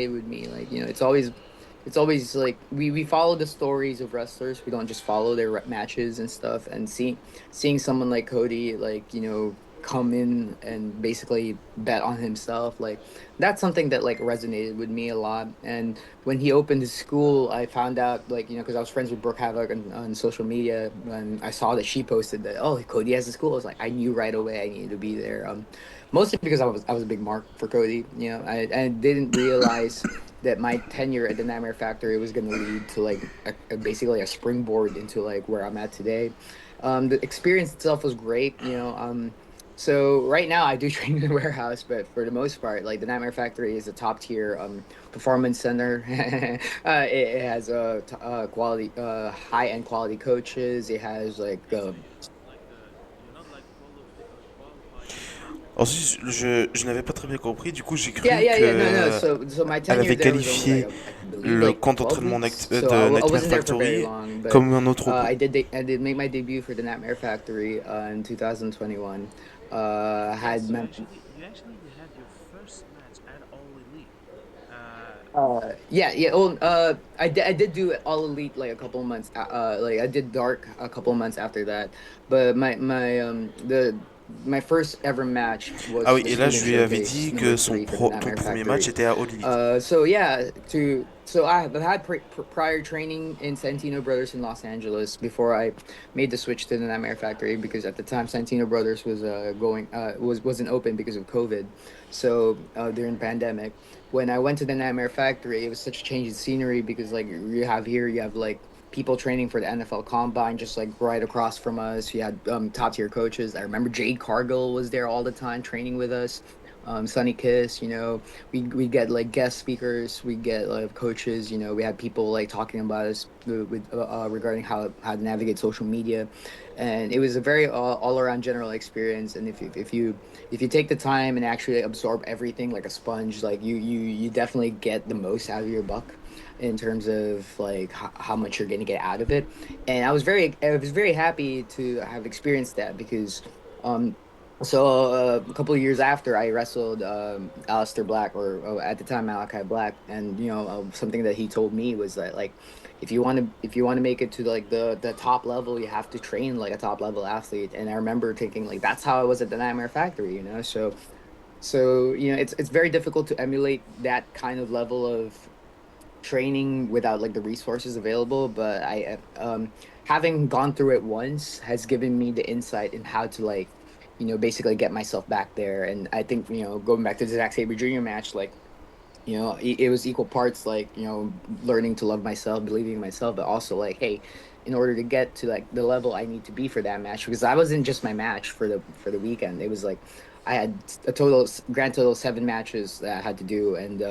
with me. Like, it's always like we follow the stories of wrestlers. We don't just follow their matches and stuff. And seeing someone like Cody, like, come in and basically bet on himself, like that's something that like resonated with me a lot. And when he opened his school, I found out, like, because I was friends with Brooke Havoc on social media, and I saw that she posted that, oh, Cody has a school. I was like, I knew right away I needed to be there. Mostly because I was a big mark for Cody. I didn't realize that my tenure at the Nightmare Factory was going to lead to like basically a springboard into like where I'm at today. The experience itself was great. So right now I do train in the warehouse, but for the most part, like the Nightmare Factory is a top tier performance center. It has quality, high end quality coaches. It has like Ensuite, je n'avais pas très bien compris, du coup j'ai yeah, cru yeah, que yeah. No, no. So my elle tenure avait there was only like qualifié I believe le like camp 12 weeks. d'entraînement So de I Nightmare wasn't there for very Factory long, but comme un autre camp. I did make my debut for the Nightmare Factory in 2021. Had my You actually had your first match at All Elite. Yeah, yeah. Well, I did do All Elite like a couple months. Like I did Dark a couple months after that. But my first ever match Ah was oui, the et là Student je lui avais Showcase dit number que son three for the ton Nightmare premier match Factory. était à All Elite. So yeah, so I've had prior training in Santino Brothers in Los Angeles before I made the switch to the Nightmare Factory, because at the time Santino Brothers was wasn't open because of COVID. So during the pandemic, when I went to the Nightmare Factory, it was such a change in scenery, because like you have like people training for the NFL Combine just like right across from us. You had top tier coaches. I remember Jade Cargill was there all the time training with us. Sunny Kiss, we get like guest speakers, we get like coaches, we had people like talking about us regarding how to navigate social media. And it was a very all around general experience. And if you take the time and actually absorb everything like a sponge, like you definitely get the most out of your buck in terms of like how much you're going to get out of it. And I was very happy to have experienced that, because um a couple of years after, I wrestled Aleister Black, or at the time Malachi Black. And something that he told me was that, like, if you want to make it to like the top level, you have to train like a top level athlete. And I remember thinking like that's how I was at the Nightmare Factory. So it's very difficult to emulate that kind of level of training without like the resources available. But having gone through it once has given me the insight in how to, like, basically get myself back there. And I think, going back to the Zack Sabre Jr. match, like, it was equal parts, like, learning to love myself, believing in myself, but also like, hey, in order to get to like the level I need to be for that match, because I wasn't just my match for the weekend. It was like I had a grand total of 7 matches that I had to do. And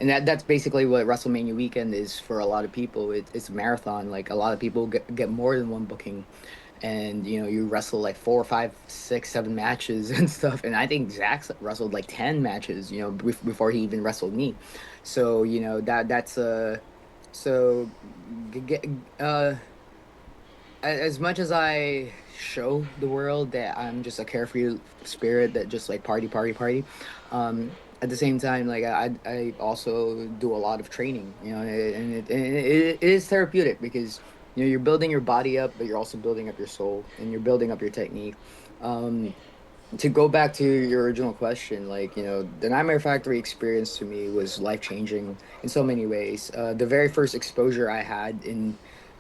that's basically what WrestleMania weekend is for a lot of people. It's a marathon. Like, a lot of people get more than one booking, and you wrestle like 4, 5, 6, 7 matches and stuff. And I think Zach wrestled like 10 matches, before he even wrestled me. So that's so g- g- uh as much as I show the world that I'm just a carefree spirit that just like party, party, party, at the same time, like I also do a lot of training, and it is therapeutic, because you're building your body up, but you're also building up your soul, and you're building up your technique. Um, to go back to your original question, like, the Nightmare Factory experience to me was life changing in so many ways. The very first exposure I had in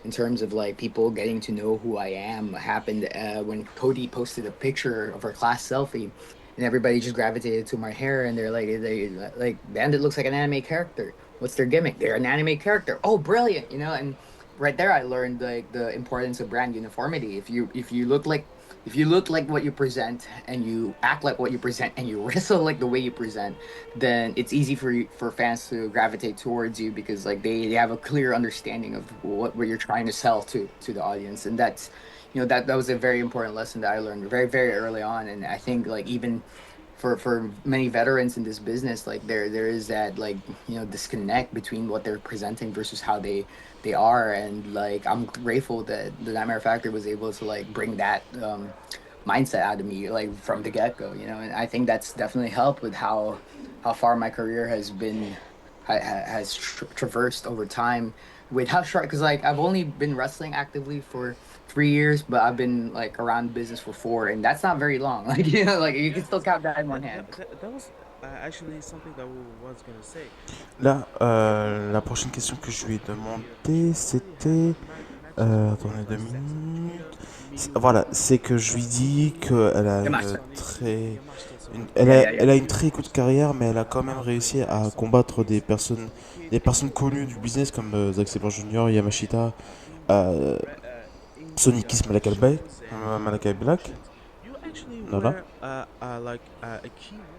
terms of like people getting to know who I am happened when Cody posted a picture of our class selfie, and everybody just gravitated to my hair, and they like, Bandit looks like an anime character. What's their gimmick? They're an anime character. Oh, brilliant! And right there I learned like the importance of brand uniformity. If you look like what you present, and you act like what you present, and you wrestle like the way you present, then it's easy for fans to gravitate towards you, because like they have a clear understanding of what you're trying to sell to the audience. And that's that was a very important lesson that I learned very, very early on. And I think, like, even for many veterans in this business, like there is that, like, disconnect between what they're presenting versus how they are. And like, I'm grateful that the Nightmare Factory was able to like bring that mindset out of me, like, from the get-go. And I think that's definitely helped with how far my career has been has traversed over time with how short. Because like I've only been wrestling actively for 3 years, but I've been like around business for four, and that's not very long. Like like you can Yeah, still count that in one hand. that was actually something that we was gonna say. Là, la prochaine question que je lui ai demandé, c'était... attendez 2 minutes. Voilà, c'est que je lui dis qu'elle a une Yamashita. très... Yeah, yeah, yeah. elle a une très courte carrière, mais elle a quand même réussi à combattre des personnes connues du business comme Zack Sabre Jr., Yamashita, euh, Sonic Kiss Malakai Black. You actually Voilà. were a key member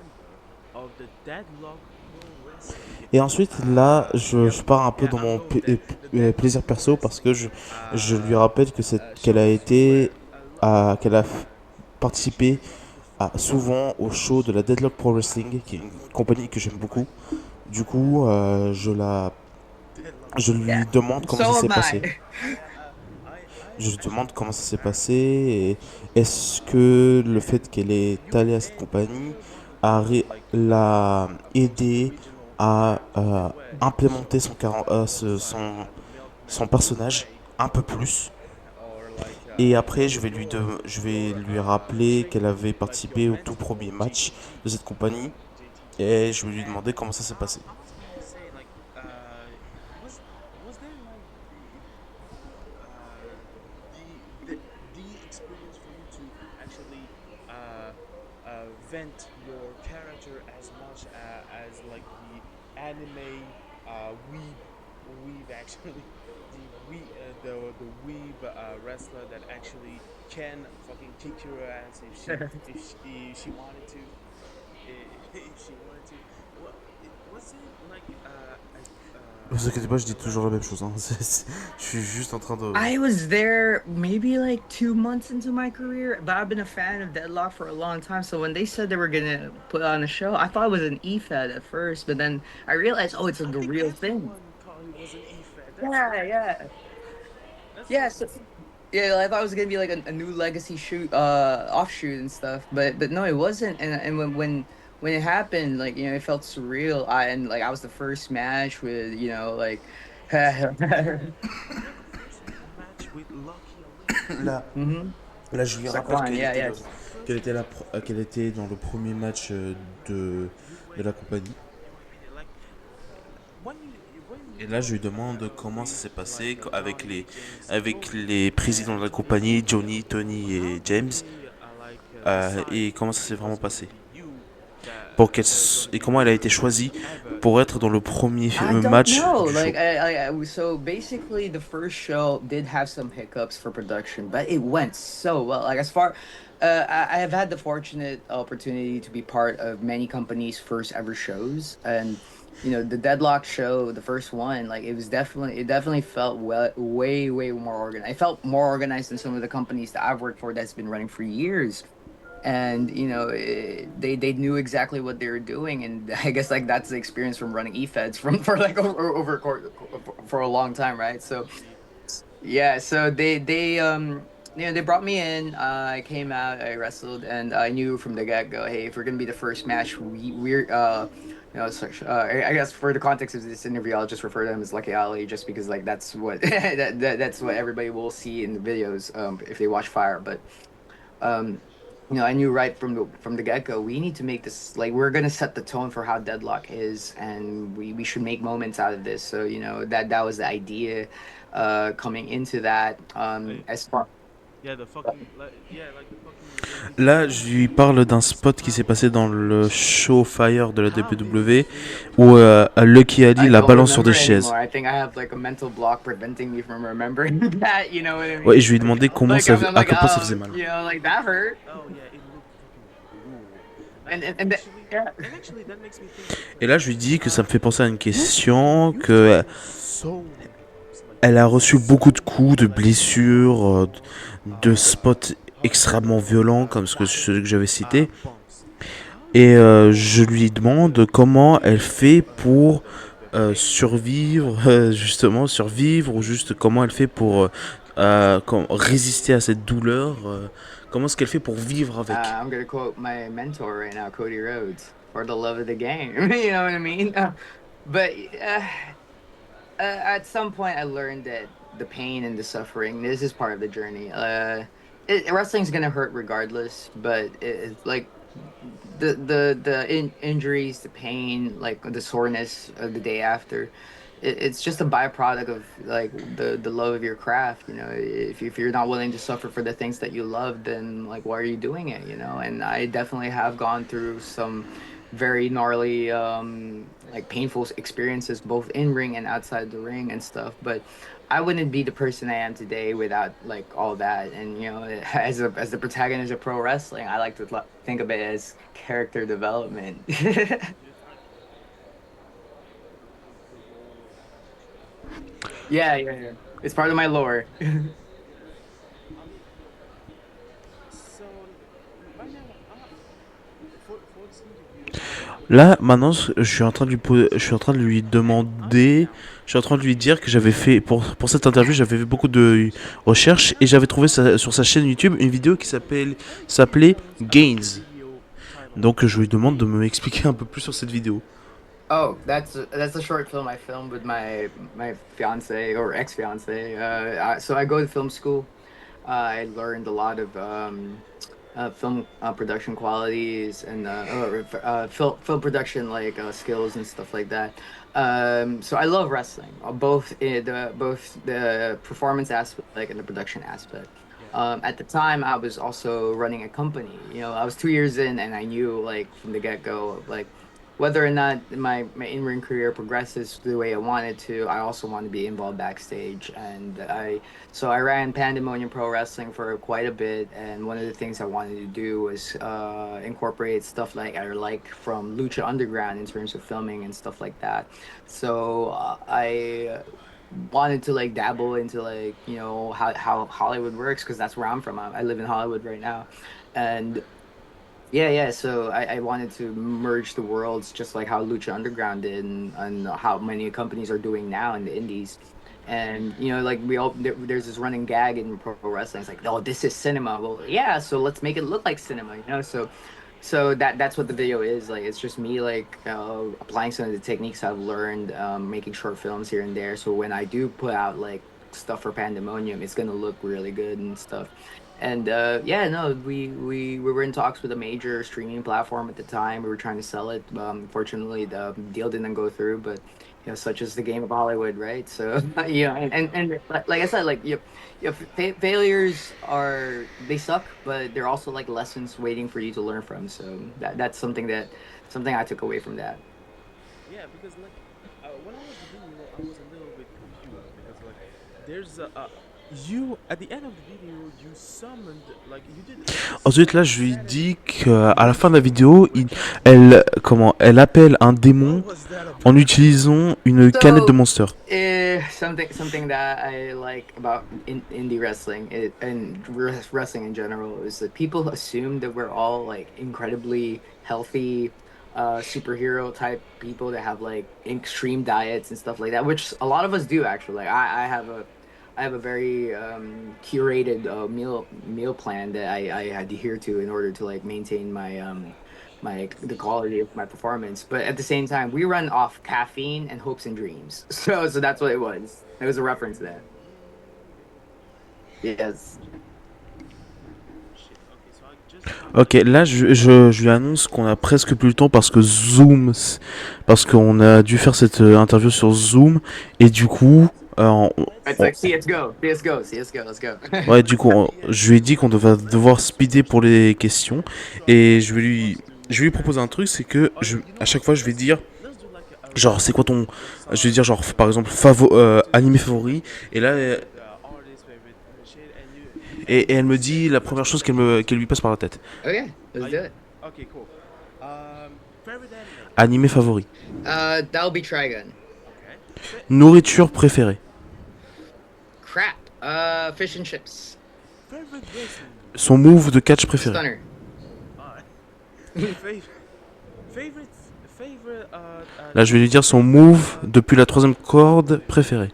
of the Deadlock Pro Wrestling. Et ensuite, là, je pars un peu Yeah, dans I mon know that the Deadlock plaisir Pro perso parce Wrestling que je lui rappelle que qu'elle a shows where été a lot of qu'elle a participé souvent au show de la Deadlock Pro Wrestling, qui est une compagnie que j'aime beaucoup. Du coup, je Yeah. lui demande comment ça So s'est am passé. I. Je lui demande comment ça s'est passé et est-ce que le fait qu'elle est allée à cette compagnie l'a aidé à implémenter son personnage un peu plus. Et après, je vais lui rappeler qu'elle avait participé au tout premier match de cette compagnie et je vais lui demander comment ça s'est passé. I was gonna say was there like the the experience for you to actually uh, vent your character as much as like the anime weeb actually the weeb wrestler that actually can fucking kick your ass if she wanted to if she wanted to. What was it like? Ne vous inquiétez pas, je dis toujours la même chose. Hein. Je suis juste en train de... I was there maybe like 2 months into my career, but I've been a fan of Deadlock for a long time. So when they said they were gonna put on a show, I thought it was an E-Fed at first, but then I realized, oh, it's I the think real thing. everyone thought he was an E-Fed. Yeah, yeah, That's yeah. so So crazy. yeah, I thought it was gonna be like a new legacy offshoot and stuff, but no, it wasn't. And when it happened, like it felt surreal. And like I was the first match with like. You're the first match with Lucky Ali. Là, hmm là, je lui rappelle Saquon, yeah, yeah. qu'elle était, qu'elle était dans le premier match de la compagnie. Like when Et you là, je lui demande comment ça s'est passé avec les présidents de la compagnie, Johnny, Tony et James, decide et comment ça s'est it vraiment was gonna passé. be you Et comment elle a été choisie ever pour être dans le premier I don't match know. du show. So basically, the first show did have some hiccups for production, but it went so well. Like as far, I have had the fortunate opportunity to be part of many companies' first ever shows, and the Deadlock show, the first one, like it definitely felt way more organized. It felt more organized than some of the companies that I've worked for that's been running for years. And they knew exactly what they were doing, and I guess like that's the experience from running e-feds from for like for a long time, right? So indeed. yeah, so they brought me in. I came out, I wrestled, and I knew from the get-go, hey, if we're gonna be the first match, we're I guess for the context of this interview, I'll just refer to him as Lucky Ali, just because like that's what that's what everybody will see in the videos if they watch Fire. But um I knew right from the get-go, we need to make this, like, we're gonna set the tone for how Deadlock is, and we should make moments out of this. So that was the idea coming into that. Hey, As far yeah, the fucking like the fucking when he Là, said je lui parle d'un spot qui s'est passé dans le show Fire de la how did you WWE feel où Lucky Ali I la don't balance sur des remember chaises. anymore. I think I have like a mental block preventing me from remembering that. You know what I Ouais, et mean? je lui ai demandé Like I'm à like, quel point ça faisait oh, mal. like that hurt. oh yeah it looked fucking cruel And yeah. and actually that makes me think Et là, je lui dis que ça me fait penser à une question, you've que taken so many bumps like elle a reçu beaucoup de coups, de like blessures, de spots extrêmement hardcore violents comme ceux que j'avais cités. bumps. How do Et you je lui demande comment elle fait pour survivre, justement, survivre, ou juste comment elle fait pour résister à cette douleur, comment est-ce qu'elle fait pour vivre avec. I'm gonna quote my mentor right now, Cody Rhodes, for the love of the game. You know what I mean? but at some point I learned that the pain and the suffering, this is part of the journey. Wrestling's gonna hurt regardless, but it's like injuries, the pain, like the soreness of the day after. It's just a byproduct of like the love of your craft. You know, if you're not willing to suffer for the things that you love, then like why are you doing it? You know, and I definitely have gone through some very gnarly like painful experiences both in ring and outside the ring and stuff, but I wouldn't be the person I am today without like all that. And you know, as the protagonist of pro wrestling, I like to think of it as character development. It's like the role of actor. Yeah, Yeah, yeah, yeah. It's part of my lore. I mean, so right now, for this interview, Là, maintenant, je suis en train de je suis en train de lui demander, je suis en train de lui dire que j'avais fait, pour cette interview, j'avais fait beaucoup de recherches et j'avais trouvé sur sa chaîne YouTube une vidéo qui s'appelait Gains. video title. Donc, je lui demande de me expliquer un peu plus sur cette vidéo. Oh, that's a short film I filmed with my fiance or ex fiance. So I go to film school. I learned a lot of film production qualities and film production like skills and stuff like that. So I love wrestling, both the performance aspect and the production aspect. Yeah. At the time, I was also running a company. You know, I was 2 years in, and I knew like from the get go, like whether or not my in ring career progresses the way I wanted to, I also want to be involved backstage. And I ran Pandemonium Pro Wrestling for quite a bit, and one of the things I wanted to do was incorporate stuff like I like from Lucha Underground in terms of filming and stuff like that. So I wanted to like dabble into like you know how Hollywood works because that's where I'm from. I live in Hollywood right now, and yeah, yeah. So I wanted to merge the worlds just like how Lucha Underground did and how many companies are doing now in the indies. And you know, like there's this running gag in pro wrestling. It's like, oh, this is cinema. Well, yeah. So let's make it look like cinema. You know, so that's what the video is like. It's just me like applying some of the techniques I've learned, making short films here and there. So when I do put out like stuff for Pandemonium, it's gonna look really good and stuff. And yeah, no, we were in talks with a major streaming platform at the time. We were trying to sell it. Fortunately, the deal didn't go through, but you know, such is the game of Hollywood, right? So you know, and like I said, like failures are they suck, but they're also like lessons waiting for you to learn from. So that's something I took away from that. Yeah, because like when I was the video, I was a little bit confused because like there's you at the end of the video you summoned like you did like a Ensuite, là, summon je lui ceremony. dis qu'à la fin de la What vidéo, elle appelle un what démon was that en about? utilisant une canette de So, Monster. something that I like about indie wrestling and wrestling in general is that people assume that we're all like incredibly healthy, superhero type people that have like extreme diets and stuff like that, which a lot of us do actually. Like I have a very curated meal plan that I adhere to in order to like maintain my the quality of my performance. But at the same time, we run off caffeine and hopes and dreams. So that's what it was. It was a reference to that. Yes. Shit. Okay, so I just Ok, là, je lui annonce qu'on a presque plus le temps parce que parce qu'on a dû faire cette interview sur Zoom et du coup, It's like CS:GO, CS:GO, CS:GO. Let's go. ouais, du coup, je lui ai dit qu'on devait devoir speeder pour les questions et je vais lui proposer un truc, c'est que à chaque fois, je vais dire, let's do like a genre, c'est quoi round ton, with je vais dire genre, par exemple, animé favorite favori, et là, favorite artist, favorite shit, et and elle you me say dit la let's première do chose like a round. qu'elle lui passe par la tête. Okay, let's do it. Okay, cool. Favorite anime. Animé favori. That'll be Trigun. Okay. Nourriture préférée. Crap. Fish and chips. Favorite wrestling move. Son move de catch préféré. Stunner. Alright. Favorite favorite favorite Là, je vais lui dire son move depuis la troisième corde préféré.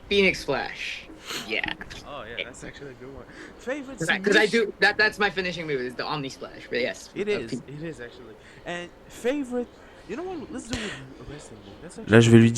Phoenix Splash. Yeah. Oh yeah, that's actually a good one. Favorite Because I submission. do that's my finishing move is the Omni Splash. But yes. It is actually. And favorite You know what? Let's do with a wrestling ring. That's Là, actually je vais lui cool. dire